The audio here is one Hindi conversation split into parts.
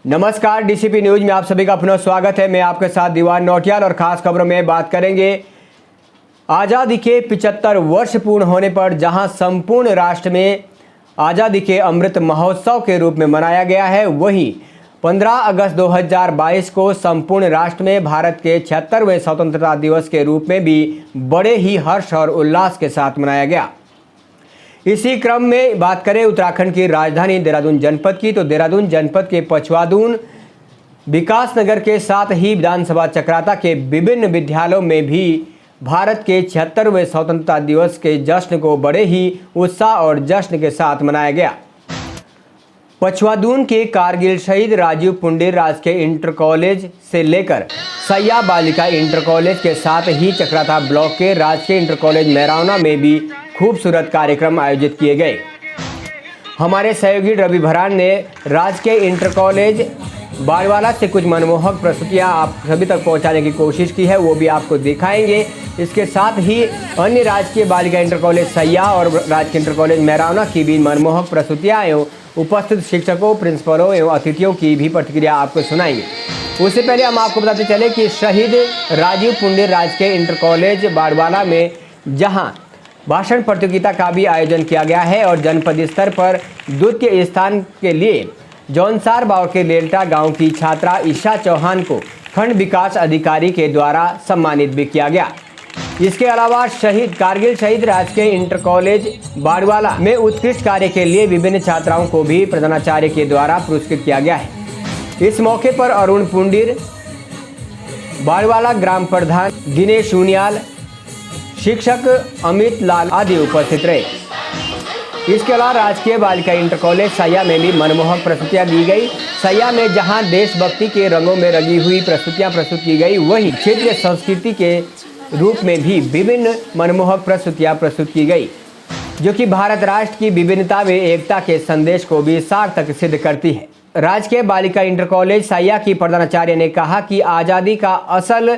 नमस्कार, डीसीपी न्यूज में आप सभी का पुनः स्वागत है। मैं आपके साथ दीवान नौटियाल और खास खबरों में बात करेंगे आज़ादी के 75 वर्ष पूर्ण होने पर जहां संपूर्ण राष्ट्र में आज़ादी के अमृत महोत्सव के रूप में मनाया गया है, वहीं 15 अगस्त 2022 को संपूर्ण राष्ट्र में भारत के 76वें स्वतंत्रता दिवस के रूप में भी बड़े ही हर्ष और उल्लास के साथ मनाया गया। इसी क्रम में बात करें उत्तराखंड की राजधानी देहरादून जनपद की, तो देहरादून जनपद के पछवादून विकास नगर के साथ ही विधानसभा चक्राता के विभिन्न विद्यालयों में भी भारत के 76वें स्वतंत्रता दिवस के जश्न को बड़े ही उत्साह और जश्न के साथ मनाया गया। पछवादून के कारगिल शहीद राजीव पुंडीर राजकीय इंटर कॉलेज से लेकर सैया बालिका इंटर कॉलेज के साथ ही चक्राता ब्लॉक के राजकीय इंटर कॉलेज मैरावना में भी खूबसूरत कार्यक्रम आयोजित किए गए। हमारे सहयोगी रवि भरान ने राजकीय इंटर कॉलेज बाड़वाला से कुछ मनमोहक प्रस्तुतियां आप सभी तक पहुंचाने की कोशिश की है, वो भी आपको दिखाएंगे। इसके साथ ही अन्य राजकीय बालिका इंटर कॉलेज सैया और राजकीय इंटर कॉलेज मैरावना की भी मनमोहक प्रस्तुतियां एवं उपस्थित शिक्षकों, प्रिंसिपलों एवं अतिथियों की भी प्रतिक्रिया आपको सुनाएंगे। उससे पहले हम आपको बताते चले कि शहीद राजीव पुंडीर राजकीय इंटर कॉलेज बाड़वाला में जहां भाषण प्रतियोगिता का भी आयोजन किया गया है और जनपद स्तर पर द्वितीय स्थान के लिए जौनसार बाव के लेल्टा गांव की छात्रा ईशा चौहान को खंड विकास अधिकारी के द्वारा सम्मानित भी किया गया। इसके अलावा कारगिल शहीद राजकीय इंटर कॉलेज बाड़वाला में उत्कृष्ट कार्य के लिए विभिन्न छात्राओं को भी प्रधानाचार्य के द्वारा पुरस्कृत किया गया है। इस मौके पर अरुण पुंडीर, बाड़वाला ग्राम प्रधान दिनेश उनियाल, शिक्षक अमित लाल आदि उपस्थित रहे। इसके अलावा राजकीय बालिका इंटर कॉलेज सैया में भी मनमोहक प्रस्तुतियां दी गई। सैया में जहां देशभक्ति के रंगों में रंगी हुई प्रस्तुतियां प्रस्तुत की गई, वहीं क्षेत्रीय संस्कृति के रूप में भी विभिन्न मनमोहक प्रस्तुतियां प्रस्तुत की गई, जो कि भारत राष्ट्र की विभिन्नता में एकता के संदेश को भी सार्थक सिद्ध करती है। राजकीय बालिका इंटर कॉलेज सैया की प्रधानाचार्य ने कहा कि आज़ादी का असल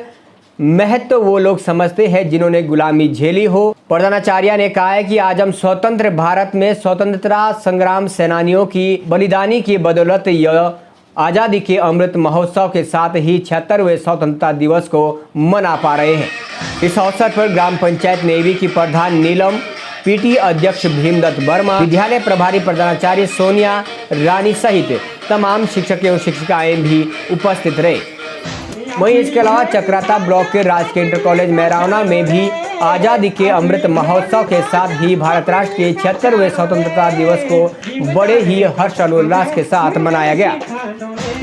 महत्व वो लोग समझते हैं जिन्होंने गुलामी झेली हो। प्रधानाचार्य ने कहा है कि आज हम स्वतंत्र भारत में स्वतंत्रता संग्राम सेनानियों की बलिदानी की बदौलत यह आज़ादी के अमृत महोत्सव के साथ ही 76वें स्वतंत्रता दिवस को मना पा रहे हैं। इस अवसर पर ग्राम पंचायत नेवी की प्रधान नीलम, पीटी अध्यक्ष भीमदत्त वर्मा, विद्यालय प्रभारी प्रधानाचार्य सोनिया रानी सहित तमाम शिक्षक एवं शिक्षिकाएं भी उपस्थित रहे। वहीं इसके अलावा चक्राता ब्लॉक के राजकीय इंटर कॉलेज मैरावना में भी आज़ादी के अमृत महोत्सव के साथ ही भारत राष्ट्र के 76वें स्वतंत्रता दिवस को बड़े ही हर्ष और उल्लास के साथ मनाया गया।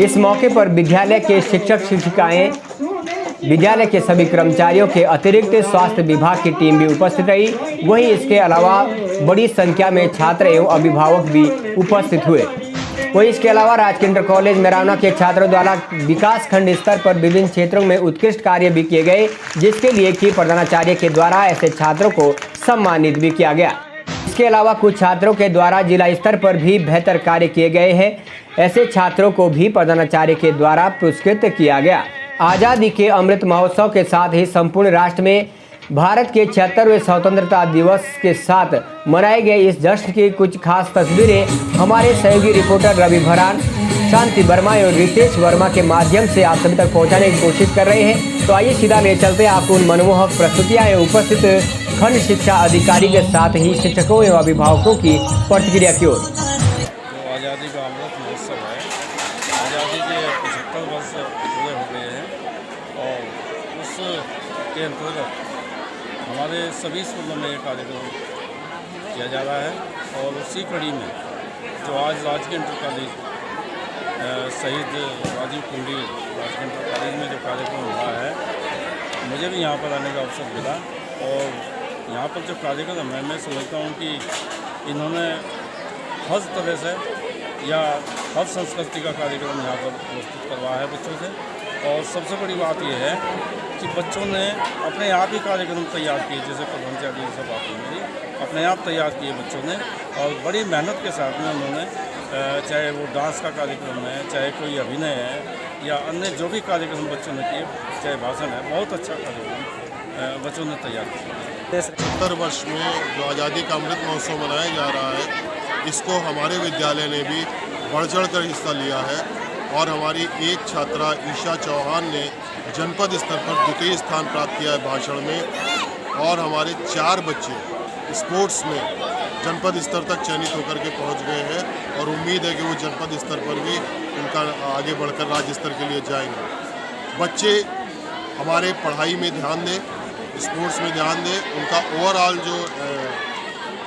इस मौके पर विद्यालय के शिक्षक शिक्षिकाएं, विद्यालय के सभी कर्मचारियों के अतिरिक्त स्वास्थ्य विभाग की टीम भी उपस्थित रही। वहीं इसके अलावा बड़ी संख्या में छात्र एवं अभिभावक भी उपस्थित हुए। वहीं इसके अलावा राजकीय इंटर कॉलेज मैरावना के छात्रों द्वारा विकास खंड स्तर पर विभिन्न क्षेत्रों में उत्कृष्ट कार्य भी किए गए, जिसके लिए कि प्रधानाचार्य के द्वारा ऐसे छात्रों को सम्मानित भी किया गया। इसके अलावा कुछ छात्रों के द्वारा जिला स्तर पर भी बेहतर कार्य किए गए हैं, ऐसे छात्रों को भी प्रधानाचार्य के द्वारा पुरस्कृत किया गया। आज़ादी के अमृत महोत्सव के साथ ही संपूर्ण राष्ट्र में भारत के 76वें स्वतंत्रता दिवस के साथ मनाए गए इस जश्न की कुछ खास तस्वीरें हमारे सहयोगी रिपोर्टर रवि भरान, शांति वर्मा और रितेश वर्मा के माध्यम से आप सभी तक पहुंचाने की कोशिश कर रहे हैं। तो आइए सीधा ले चलते हैं आपको उन मनमोहक प्रस्तुतियां एवं उपस्थित खंड शिक्षा अधिकारी के साथ ही शिक्षकों एवं अभिभावकों की प्रतिक्रिया की ओर। आज़ादी का अमृत महोत्सव है। आज़ादी के 75 वर्ष पूरे हो गए हैं और उसके अंतर्गत हमारे सभी स्कूलों में ये कार्यक्रम किया जा रहा है और उसी कड़ी में जो आज राजकीय इंटर कॉलेज शहीद राजीव पुंडीर राजकीय इंटर कॉलेज में जो कार्यक्रम हुआ है, मुझे भी यहाँ पर आने का अवसर मिला और यहाँ पर जो कार्यक्रम है, मैं समझता हूँ कि इन्होंने हर तरह से या हर संस्कृति का कार्यक्रम यहाँ पर प्रस्तुत करवाया है बच्चों से। और सबसे बड़ी बात यह है कि बच्चों ने अपने आप ही कार्यक्रम तैयार किए, जैसे प्रधानाचार्य सब बातें मेरी अपने आप तैयार किए बच्चों ने और बड़ी मेहनत के साथ में उन्होंने, चाहे वो डांस का कार्यक्रम है, चाहे कोई अभिनय है या अन्य जो भी कार्यक्रम बच्चों ने किए, चाहे भाषण है, बहुत अच्छा कार्यक्रम बच्चों ने तैयार किया। 70 वर्ष में जो आज़ादी का अमृत महोत्सव मनाया जा रहा है, इसको हमारे विद्यालय ने भी बढ़ चढ़ कर हिस्सा लिया है और हमारी एक छात्रा ईशा चौहान ने जनपद स्तर पर द्वितीय स्थान प्राप्त किया है भाषण में, और हमारे 4 बच्चे स्पोर्ट्स में जनपद स्तर तक चयनित होकर के पहुंच गए हैं, और उम्मीद है कि वो जनपद स्तर पर भी उनका आगे बढ़कर राज्य स्तर के लिए जाएंगे। बच्चे हमारे पढ़ाई में ध्यान दें, स्पोर्ट्स में ध्यान दें, उनका ओवरऑल जो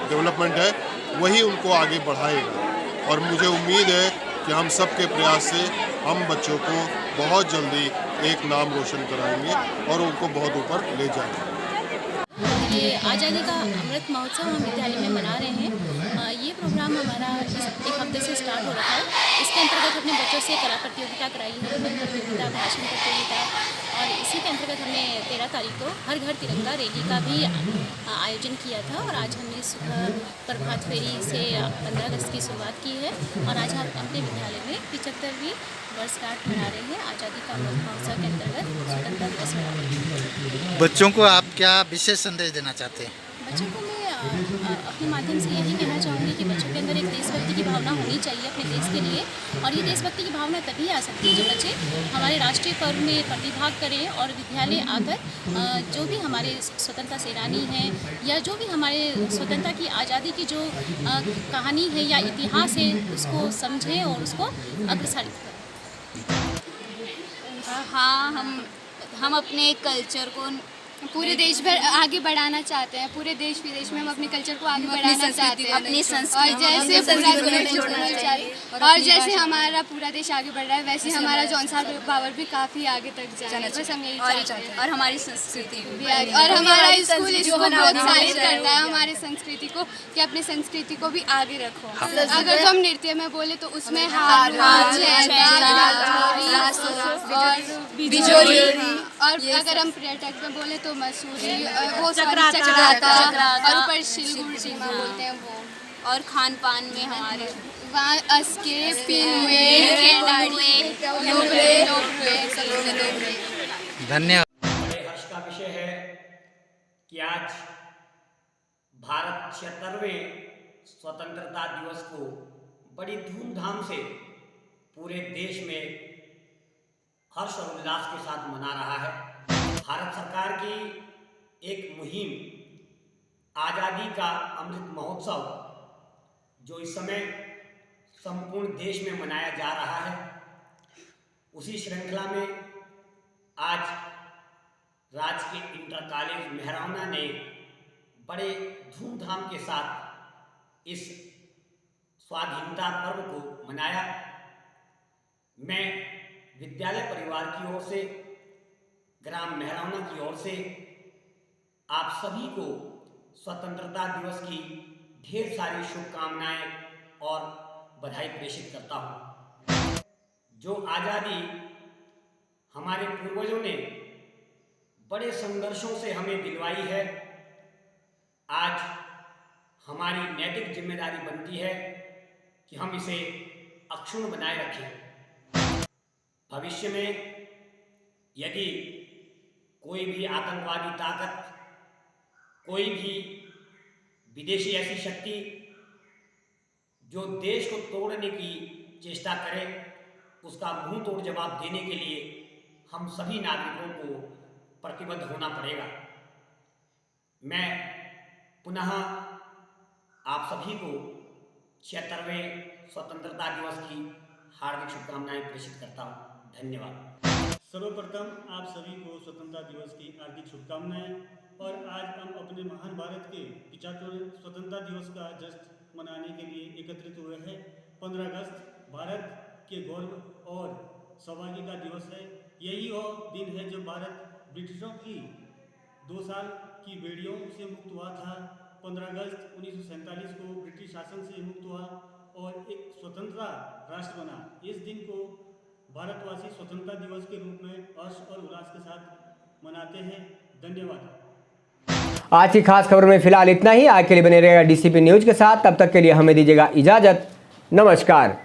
डेवलपमेंट है वही उनको आगे बढ़ाएगा, और मुझे उम्मीद है कि हम सब के प्रयास से हम बच्चों को बहुत जल्दी एक नाम रोशन कराएंगे और उनको बहुत ऊपर ले जाएंगे। ये आज़ादी का अमृत महोत्सव हम विद्यालय में मना रहे हैं। ये प्रोग्राम हमारा एक हफ्ते से स्टार्ट हो रहा है। इसके अंतर्गत हमने बच्चों से कला प्रतियोगिता कराई है, निबंध प्रतियोगिता, भाषण प्रतियोगिता, और इसी के अंतर्गत हमने 13 तारीख को हर घर तिरंगा रैली का भी आयोजन किया था। और आज हमने सुबह प्रभात फेरी से 15 अगस्त की शुरुआत की है, और आज हम अपने विद्यालय में 75वीं वर्षगांठ मना रहे हैं। आज़ादी का अमृत महोत्सव के अंतर्गत स्वतंत्रता दिवस मना रहे हैं। बच्चों को आप क्या विशेष संदेश देना चाहते हैं? बच्चों को मैं अपने माध्यम से यही कहना चाहूँगी कि बच्चों के अंदर एक देशभक्ति की भावना होनी चाहिए अपने देश के लिए, और ये देशभक्ति की भावना तभी आ सकती है जब बच्चे हमारे राष्ट्रीय पर्व में प्रतिभाग करें, और विद्यालय आकर जो भी हमारे स्वतंत्रता सेनानी हैं या जो भी हमारे स्वतंत्रता की आज़ादी की जो कहानी है या इतिहास है उसको समझें और उसको अग्रसारित करें। हाँ, हम अपने कल्चर को पूरे देश भर आगे बढ़ाना चाहते हैं। पूरे देश विदेश में हम अपने कल्चर को आगे बढ़ाना चाहते हैं, अपनी संस्कृति, और जैसे हमारा पूरा देश आगे बढ़ रहा है वैसे हमारा जौनसार पावर भी काफ़ी आगे तक जाए, बस हम यही चाहते हैं। और हमारी संस्कृति भी आगे, और हमारा स्कूल इसको प्रोत्साहित करता है हमारे संस्कृति को कि अपने संस्कृति को भी आगे रखो। अगर तो हम नृत्य में बोले तो उसमें और अगर हम पर्यटक में बोले तो मसूरी, वो चक्राता, और ऊपर सिलगुड़ी सीमा बोलते हैं वो। और खान पान में हमारे वहाँ अस्के, धन्यवाद। बड़े हर्ष का विषय है कि आज भारत 76वें स्वतंत्रता दिवस को बड़ी धूमधाम से पूरे देश में हर्ष और उल्लास के साथ मना रहा है। भारत सरकार की एक मुहिम आज़ादी का अमृत महोत्सव जो इस समय संपूर्ण देश में मनाया जा रहा है, उसी श्रृंखला में आज राजकीय इंटर कॉलेज मेहरौना ने बड़े धूमधाम के साथ इस स्वाधीनता पर्व को मनाया। मैं विद्यालय परिवार की ओर से, ग्राम मेहरौना की ओर से आप सभी को स्वतंत्रता दिवस की ढेर सारी शुभकामनाएं और बधाई प्रेषित करता हूं। जो आज़ादी हमारे पूर्वजों ने बड़े संघर्षों से हमें दिलवाई है, आज हमारी नैतिक जिम्मेदारी बनती है कि हम इसे अक्षुण्ण बनाए रखें। भविष्य में यदि कोई भी आतंकवादी ताकत, कोई भी विदेशी ऐसी शक्ति जो देश को तोड़ने की चेष्टा करे, उसका मुंह तोड़ जवाब देने के लिए हम सभी नागरिकों को प्रतिबद्ध होना पड़ेगा। मैं पुनः आप सभी को 76वें स्वतंत्रता दिवस की हार्दिक शुभकामनाएं प्रेषित करता हूँ। धन्यवाद। सर्वप्रथम आप सभी को स्वतंत्रता दिवस की हार्दिक शुभकामनाएं। और आज हम अपने महान भारत के 75वें स्वतंत्रता दिवस का जश्न मनाने के लिए एकत्रित हुए हैं। 15 अगस्त भारत के गौरव और सौभाग्य का दिवस है। यही वो दिन है जब भारत ब्रिटिशों की 2 साल की बेड़ियों से मुक्त हुआ था। 15 अगस्त 1947 को ब्रिटिश शासन से मुक्त हुआ और एक स्वतंत्रता राष्ट्र बना। इस दिन को भारतवासी स्वतंत्रता दिवस के रूप में हर्ष और उल्लास के साथ मनाते हैं। धन्यवाद। आज की खास खबर में फिलहाल इतना ही। आज के लिए बने रहेगा डीसीपी न्यूज के साथ। तब तक के लिए हमें दीजिएगा इजाजत। नमस्कार।